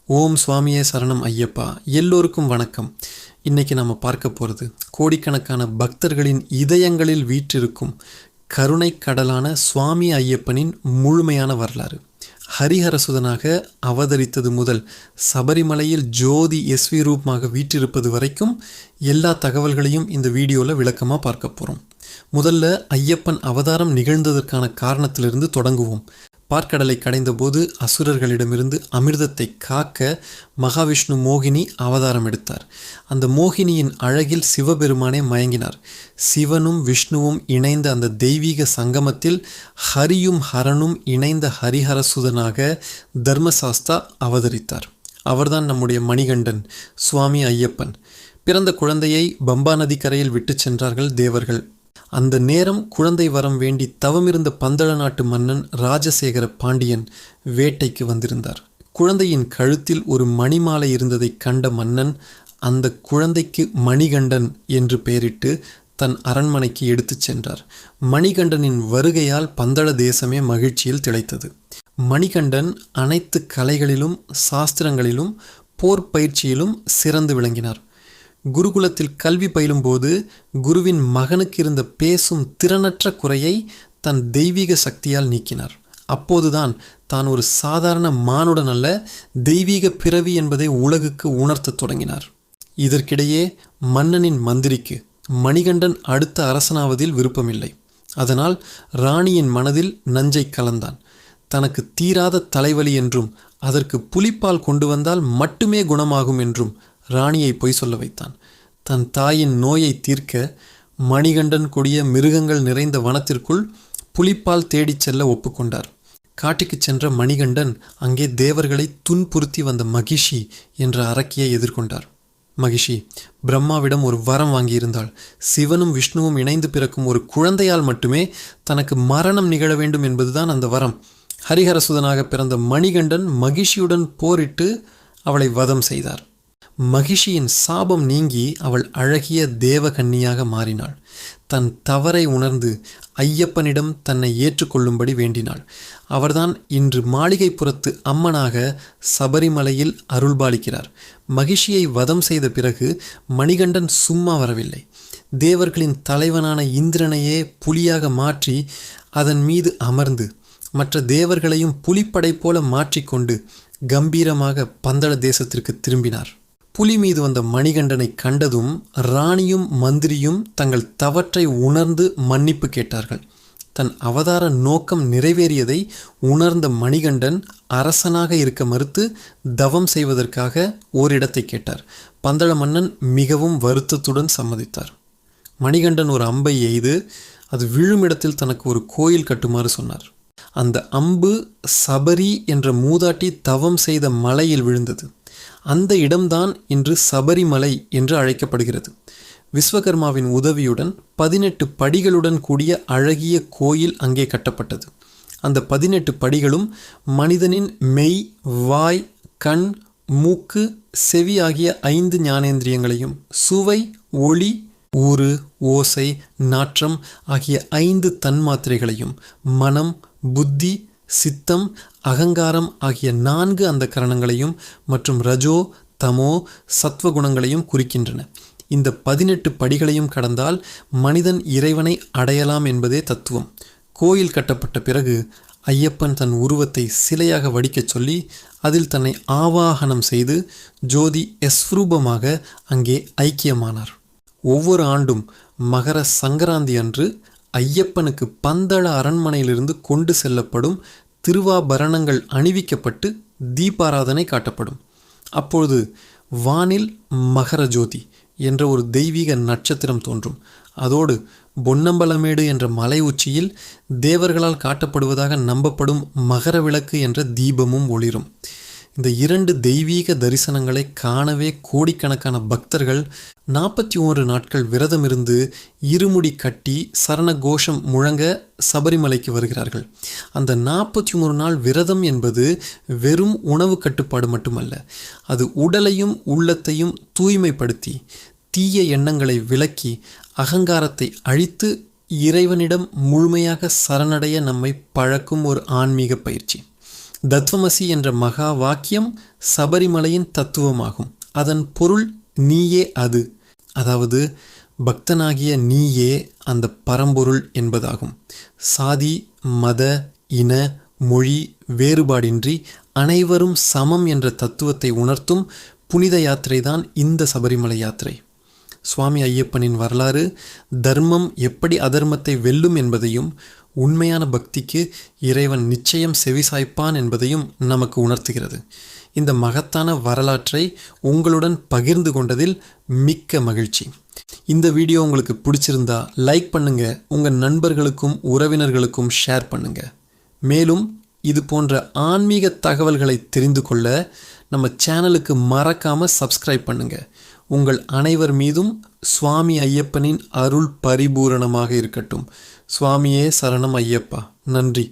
ஓம் சுவாமியே சரணம் ஐயப்பா. எல்லோருக்கும் வணக்கம். இன்னைக்கு நம்ம பார்க்க போகிறது கோடிக்கணக்கான பக்தர்களின் இதயங்களில் வீற்றிருக்கும் கருணை கடலான சுவாமி ஐயப்பனின் முழுமையான வரலாறு. ஹரிஹரசுதனாக அவதரித்தது முதல் சபரிமலையில் ஜோதி எஸ்வி ரூபமாக வீற்றிருப்பது வரைக்கும் எல்லா தகவல்களையும் இந்த வீடியோவில் விளக்கமாக பார்க்க போகிறோம். முதல்ல ஐயப்பன் அவதாரம் நிகழ்ந்ததற்கான காரணத்திலிருந்து தொடங்குவோம். பார்க்கடலை கடைந்தபோது அசுரர்களிடமிருந்து அமிர்தத்தை காக்க மகாவிஷ்ணு மோகினி அவதாரம் எடுத்தார். அந்த மோகினியின் அழகில் சிவபெருமானே மயங்கினார். சிவனும் விஷ்ணுவும் இணைந்த அந்த தெய்வீக சங்கமத்தில் ஹரியும் ஹரனும் இணைந்த ஹரிஹரசுதனாக தர்மசாஸ்தா அவதரித்தார். அவர்தான் நம்முடைய மணிகண்டன் சுவாமி ஐயப்பன். பிறந்த குழந்தையை பம்பா நதி கரையில் விட்டு சென்றார்கள் தேவர்கள். அந்த நேரம் குழந்தை வரம் வேண்டி தவமிருந்த பந்தள நாட்டு மன்னன் ராஜசேகர பாண்டியன் வேட்டைக்கு வந்திருந்தார். குழந்தையின் கழுத்தில் ஒரு மணிமாலை இருந்ததை கண்ட மன்னன் அந்த குழந்தைக்கு மணிகண்டன் என்று பெயரிட்டு தன் அரண்மனைக்கு எடுத்துச் சென்றார். மணிகண்டனின் வருகையால் பந்தள தேசமே மகிழ்ச்சியில் திளைத்தது. மணிகண்டன் அனைத்து கலைகளிலும் சாஸ்திரங்களிலும் போர் பயிற்சியிலும் சிறந்து விளங்கினார். குருகுலத்தில் கல்வி பயிலும்போது குருவின் மகனுக்கு இருந்த பேசும் திறனற்ற குறையை தன் தெய்வீக சக்தியால் நீக்கினார். அப்போதுதான் தான் ஒரு சாதாரண மானுடன் அல்ல, தெய்வீக பிறவி என்பதை உலகுக்கு உணர்த்தத் தொடங்கினார். இதற்கிடையே மன்னனின் மந்திரிக்கு மணிகண்டன் அடுத்த அரசனாவதில் விருப்பமில்லை. அதனால் ராணியின் மனதில் நஞ்சை கலந்தான். தனக்கு தீராத தலைவலி என்றும் அதற்கு புலிப்பால் கொண்டு வந்தால் மட்டுமே குணமாகும் என்றும் ராணியை பொய் சொல்ல வைத்தான். தன் தாயின் நோயை தீர்க்க மணிகண்டன் கொடிய மிருகங்கள் நிறைந்த வனத்திற்குள் புலிப்பால் தேடிச் செல்ல ஒப்புக்கொண்டார். காட்டுக்கு சென்ற மணிகண்டன் அங்கே தேவர்களை துன்புறுத்தி வந்த மகிஷி என்ற அரக்கியை எதிர்கொண்டார். மகிஷி பிரம்மாவிடம் ஒரு வரம் வாங்கியிருந்தாள். சிவனும் விஷ்ணுவும் இணைந்து பிறக்கும் ஒரு குழந்தையால் மட்டுமே தனக்கு மரணம் நிகழ வேண்டும் என்பதுதான் அந்த வரம். ஹரிஹரசுதனாக பிறந்த மணிகண்டன் மகிஷியுடன் போரிட்டு அவளை வதம் செய்தார். மகிஷியின் சாபம் நீங்கி அவள் அழகிய தேவகன்னியாக மாறினாள். தன் தவறை உணர்ந்து ஐயப்பனிடம் தன்னை ஏற்றுக்கொள்ளும்படி வேண்டினாள். அவர்தான் இன்று மாளிகைப்புறத்து அம்மனாக சபரிமலையில் அருள்பாலிக்கிறார். மகிஷியை வதம் செய்த பிறகு மணிகண்டன் சும்மா வரவில்லை. தேவர்களின் தலைவனான இந்திரனையே புலியாக மாற்றி அதன் மீது அமர்ந்து மற்ற தேவர்களையும் புலிப்படை போல மாற்றிக்கொண்டு கம்பீரமாக பந்தள தேசத்திற்கு திரும்பினார். புலி மீது வந்த மணிகண்டனை கண்டதும் ராணியும் மந்திரியும் தங்கள் தவற்றை உணர்ந்து மன்னிப்பு கேட்டார்கள். தன் அவதார நோக்கம் நிறைவேறியதை உணர்ந்த மணிகண்டன் அரசனாக இருக்க மறுத்து தவம் செய்வதற்காக ஓரிடத்தை கேட்டார். பந்தள மன்னன் மிகவும் வருத்தத்துடன் சம்மதித்தார். மணிகண்டன் ஒரு அம்பை எய்து அது விழும் இடத்தில் தனக்கு ஒரு கோயில் கட்டுமாறு சொன்னார். அந்த அம்பு சபரி என்ற மூதாட்டி தவம் செய்த மலையில் விழுந்தது. அந்த இடம்தான் இன்று சபரிமலை என்று அழைக்கப்படுகிறது. விஸ்வகர்மாவின் உதவியுடன் 18 படிகளுடன் கூடிய அழகிய கோயில் அங்கே கட்டப்பட்டது. அந்த 18 படிகளும் மனிதனின் மெய், வாய், கண், மூக்கு, செவி ஆகிய 5 ஞானேந்திரியங்களையும், சுவை, ஒளி, ஊறு, ஓசை, நாற்றம் ஆகிய 5 தன்மாத்திரைகளையும், மனம், புத்தி, சித்தம், அகங்காரம் ஆகிய 4 அந்த கரணங்களையும் மற்றும் ரஜோ, தமோ, சத்வகுணங்களையும் குறிக்கின்றன. இந்த 18 படிகளையும் கடந்தால் மனிதன் இறைவனை அடையலாம் என்பதே தத்துவம். கோயில் கட்டப்பட்ட பிறகு ஐயப்பன் தன் உருவத்தை சிலையாக வடிக்கச் சொல்லி அதில் தன்னை ஆவாகனம் செய்து ஜோதி எஸ்வரூபமாக அங்கே ஐக்கியமானார். ஒவ்வொரு ஆண்டும் மகர சங்கராந்தி அன்று ஐயப்பனுக்கு பந்தள அரண்மனையிலிருந்து கொண்டு செல்லப்படும் திருவாபரணங்கள் அணிவிக்கப்பட்டு தீபாராதனை காட்டப்படும். அப்பொழுது வானில் மகர ஜோதி என்ற ஒரு தெய்வீக நட்சத்திரம் தோன்றும். அதோடு பொன்னம்பலமேடு என்ற மலை உச்சியில் தேவர்களால் காட்டப்படுவதாக நம்பப்படும் மகர விளக்கு என்ற தீபமும் ஒளிரும். இந்த 2 தெய்வீக தரிசனங்களை காணவே கோடிக்கணக்கான பக்தர்கள் 41 நாட்கள் விரதமிருந்து இருமுடி கட்டி சரண கோஷம் முழங்க சபரிமலைக்கு வருகிறார்கள். அந்த 41 நாள் விரதம் என்பது வெறும் உணவு கட்டுப்பாடு மட்டுமல்ல, அது உடலையும் உள்ளத்தையும் தூய்மைப்படுத்தி தீய எண்ணங்களை விலக்கி அகங்காரத்தை அழித்து இறைவனிடம் முழுமையாக சரணடைய நம்மை பழக்கும் ஒரு ஆன்மீக பயிற்சி. தத்வமசி என்ற மகா வாக்கியம் சபரிமலையின் தத்துவமாகும். அதன் பொருள் நீயே அது, அதாவது பக்தனாகிய நீயே அந்த பரம்பொருள் என்பதாகும். சாதி, மத, இன, மொழி வேறுபாடின்றி அனைவரும் சமம் என்ற தத்துவத்தை உணர்த்தும் புனித யாத்திரைதான் இந்த சபரிமலை யாத்திரை. சுவாமி ஐயப்பனின் வரலாறு தர்மம் எப்படி அதர்மத்தை வெல்லும் என்பதையும், உண்மையான பக்திக்கு இறைவன் நிச்சயம் செவிசாய்ப்பான் என்பதையும் நமக்கு உணர்த்துகிறது. இந்த மகத்தான வரலாற்றை உங்களுடன் பகிர்ந்து கொண்டதில் மிக்க மகிழ்ச்சி. இந்த வீடியோ உங்களுக்கு பிடிச்சிருந்தா லைக் பண்ணுங்க, உங்கள் நண்பர்களுக்கும் உறவினர்களுக்கும் ஷேர் பண்ணுங்க. மேலும் இது போன்ற ஆன்மீக தகவல்களை தெரிந்து கொள்ள நம்ம சேனலுக்கு மறக்காம சப்ஸ்கிரைப் பண்ணுங்க. உங்கள் அனைவர் மீதும் சுவாமி ஐயப்பனின் அருள் பரிபூரணமாக இருக்கட்டும். சுவாமியே சரணம் ஐயப்பா. நன்றி.